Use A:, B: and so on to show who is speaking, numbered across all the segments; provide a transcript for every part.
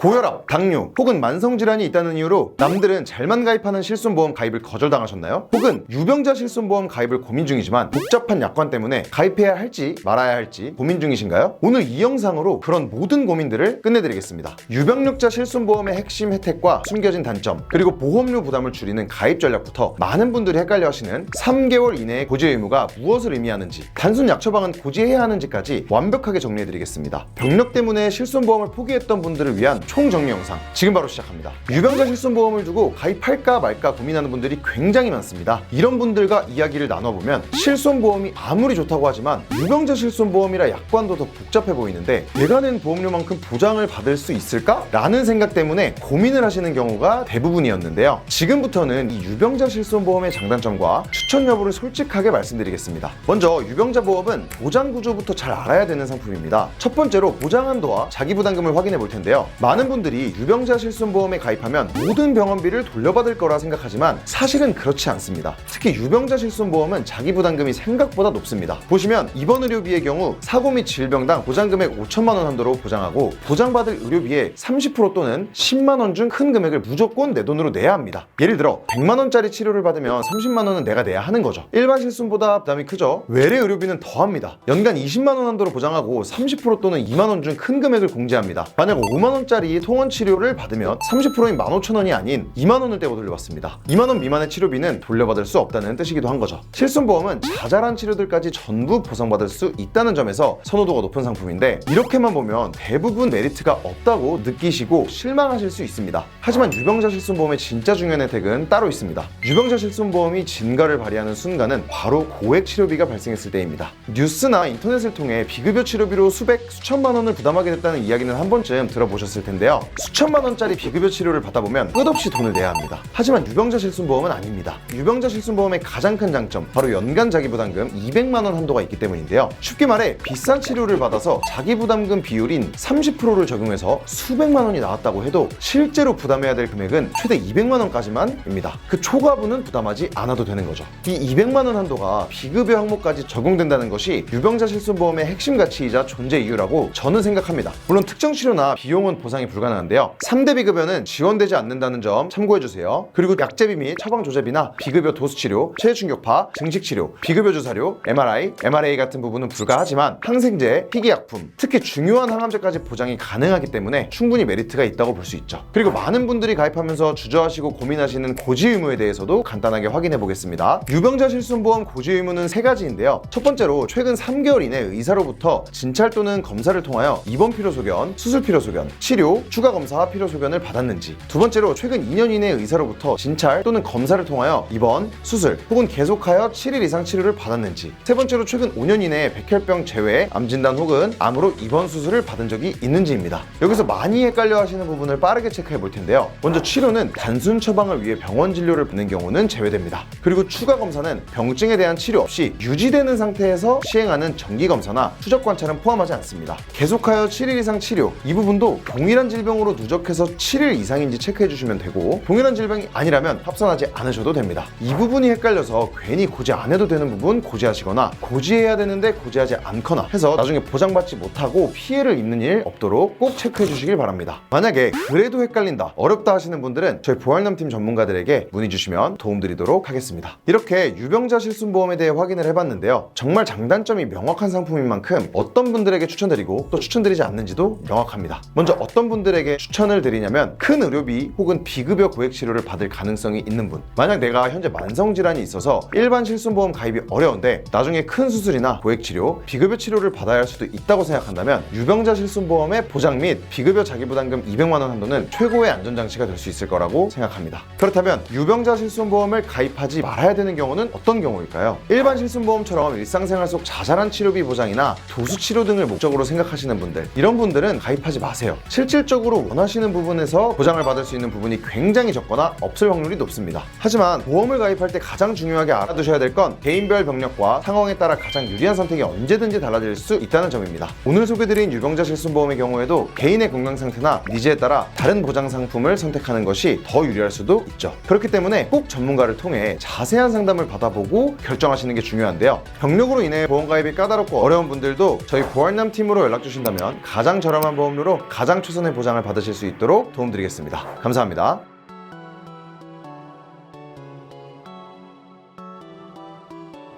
A: 고혈압, 당뇨, 혹은 만성질환이 있다는 이유로 남들은 잘만 가입하는 실손보험 가입을 거절당하셨나요? 혹은 유병자 실손보험 가입을 고민 중이지만 복잡한 약관 때문에 가입해야 할지 말아야 할지 고민 중이신가요? 오늘 이 영상으로 그런 모든 고민들을 끝내드리겠습니다. 유병력자 실손보험의 핵심 혜택과 숨겨진 단점, 그리고 보험료 부담을 줄이는 가입 전략부터 많은 분들이 헷갈려 하시는 3개월 이내의 고지 의무가 무엇을 의미하는지, 단순 약 처방은 고지해야 하는지까지 완벽하게 정리해드리겠습니다. 병력 때문에 실손보험을 포기했던 분들을 위한 총정리 영상 지금 바로 시작합니다. 유병자 실손보험을 두고 가입할까 말까 고민하는 분들이 굉장히 많습니다. 이런 분들과 이야기를 나눠보면 실손보험이 아무리 좋다고 하지만 유병자 실손보험이라 약관도 더 복잡해 보이는데 내가 낸 보험료만큼 보장을 받을 수 있을까? 라는 생각 때문에 고민을 하시는 경우가 대부분이었는데요. 지금부터는 이 유병자 실손보험의 장단점과 추천 여부를 솔직하게 말씀드리겠습니다. 먼저 유병자 보험은 보장 구조부터 잘 알아야 되는 상품입니다. 첫 번째로 보장 한도와 자기부담금을 확인해 볼 텐데요. 많은 분들이 유병자 실손보험에 가입하면 모든 병원비를 돌려받을 거라 생각하지만 사실은 그렇지 않습니다. 특히 유병자 실손보험은 자기부담금이 생각보다 높습니다. 보시면 입원 의료비의 경우 사고 및 질병당 보장금액 5천만 원 한도로 보장하고 보장받을 의료비의 30% 또는 10만 원 중 큰 금액을 무조건 내 돈으로 내야 합니다. 예를 들어 100만 원짜리 치료를 받으면 30만 원은 내가 내야 하는 거죠. 일반 실손보다 부담이 크죠. 외래 의료비는 더합니다. 연간 20만 원 한도로 보장하고 30% 또는 2만 원 중 큰 금액을 공제합니다. 만약 5만 원짜리 통원 치료를 받으면 30%인 15,000원이 아닌 2만 원을 떼고 돌려받습니다. 2만 원 미만의 치료비는 돌려받을 수 없다는 뜻이기도 한 거죠. 실손보험은 자잘한 치료들까지 전부 보상받을 수 있다는 점에서 선호도가 높은 상품인데 이렇게만 보면 대부분 메리트가 없다고 느끼시고 실망하실 수 있습니다. 하지만 유병자 실손보험의 진짜 중요한 혜택은 따로 있습니다. 유병자 실손보험이 진가를 발휘하는 순간은 바로 고액 치료비가 발생했을 때입니다. 뉴스나 인터넷을 통해 비급여 치료비로 수천만 원을 부담하게 됐다는 이야기는 한 번쯤 들어보셨을 텐데요. 수천만 원짜리 비급여 치료를 받다 보면 끝없이 돈을 내야 합니다. 하지만 유병자 실손보험은 아닙니다. 유병자 실손보험의 가장 큰 장점, 바로 연간 자기부담금 200만 원 한도가 있기 때문인데요. 쉽게 말해 비싼 치료를 받아서 자기부담금 비율인 30%를 적용해서 수백만 원이 나왔다고 해도 실제로 부담해야 될 금액은 최대 200만 원까지만입니다. 그 초과분은 부담하지 않아도 되는 거죠. 이 200만 원 한도가 비급여 항목까지 적용된다는 것이 유병자 실손보험의 핵심 가치이자 존재 이유라고 저는 생각합니다. 물론 특정 치료나 비용은 보상이 불가능한데요. 3대 비급여는 지원되지 않는다는 점 참고해주세요. 그리고 약제비 및 처방조제비나 비급여 도수치료, 체해충격파, 증식치료, 비급여 주사료, MRI, MRA 같은 부분은 불가하지만 항생제, 희귀약품, 특히 중요한 항암제까지 보장이 가능하기 때문에 충분히 메리트가 있다고 볼 수 있죠. 그리고 많은 분들이 가입하면서 주저하시고 고민하시는 고지 의무에 대해서도 간단하게 확인해 보겠습니다. 유병자 실손보험 고지 의무는 3가지인데요. 첫 번째로 최근 3개월 이내 의사로부터 진찰 또는 검사를 통하여 입원 필요 소견, 수술 필요 소견, 치료, 추가 검사 필요 소견을 받았는지. 두 번째로 최근 2년 이내 의사로부터 진찰 또는 검사를 통하여 입원, 수술 혹은 계속하여 7일 이상 치료를 받았는지. 세 번째로 최근 5년 이내에 백혈병 제외, 암 진단 혹은 암으로 입원 수술을 받은 적이 있는지입니다. 여기서 많이 헷갈려 하시는 부분을 빠르게 체크해 볼 텐데요. 먼저 치료는 단순 처방을 위해 병원 진료를 받는 경우는 제외됩니다. 그리고 추가 검사는 병증에 대한 치료 없이 유지되는 상태에서 시행하는 정기 검사나 추적 관찰은 포함하지 않습니다. 계속하여 7일 이상 치료, 이 부분도 동일한 질병으로 누적해서 7일 이상인지 체크해 주시면 되고 동일한 질병이 아니라면 합산하지 않으셔도 됩니다. 이 부분이 헷갈려서 괜히 고지 안 해도 되는 부분 고지하시거나 고지해야 되는데 고지하지 않거나 해서 나중에 보장받지 못하고 피해를 입는 일 없도록 꼭 체크해 주시길 바랍니다. 만약에 그래도 헷갈린다, 어렵다 하시는 분들은 저희 보안남팀 전문가들에게 문의 주시면 도움드리도록 하겠습니다. 이렇게 유병자 실손보험에 대해 확인을 해봤는데요. 정말 장단점이 명확한 상품인 만큼 어떤 분들에게 추천드리고 또 추천드리지 않는지도 명확합니다. 먼저 어떤 분들에게 추천을 드리냐면 큰 의료비 혹은 비급여 고액 치료를 받을 가능성이 있는 분, 만약 내가 현재 만성질환이 있어서 일반 실손보험 가입이 어려운데 나중에 큰 수술이나 고액 치료, 비급여 치료를 받아야 할 수도 있다고 생각한다면 유병자 실손보험의 보장 및 비급여 자기부담금 200만 원 한도는 최고의 안전장치가 될 수 있을 거라고 생각합니다. 그렇다면 유병자 실손보험을 가입하지 말아야 되는 경우는 어떤 경우일까요? 일반 실손보험처럼 일상생활 속 자잘한 치료비 보장이나 도수치료 등을 목적으로 생각하시는 분들, 이런 분들은 가입하지 마세요. 실질적으로 원하시는 부분에서 보장을 받을 수 있는 부분이 굉장히 적거나 없을 확률이 높습니다. 하지만 보험을 가입할 때 가장 중요하게 알아두셔야 될 건 개인별 병력과 상황에 따라 가장 유리한 선택이 언제든지 달라질 수 있다는 점입니다. 오늘 소개드린 유병자 실손보험의 경우에도 개인의 건강 상태나 니즈에 따라 다른 보장 상품을 선택하는 것이 더 유리할 수도 있죠. 그렇기 때문에 꼭 전문가를 통해 자세한 상담을 받아보고 결정하시는 게 중요한데요. 병력으로 인해 보험 가입이 까다롭고 어려운 분들도 저희 보안남 팀으로 연락 주신다면 가장 저렴한 보험료로 가장 최선의 손해보장을 받으실 수 있도록 도움드리겠습니다. 감사합니다.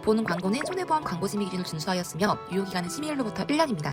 B: 보는 광고는 손해보험 광고 심의 기준을 준수하였으며 유효기간은 심의일로부터 1년입니다.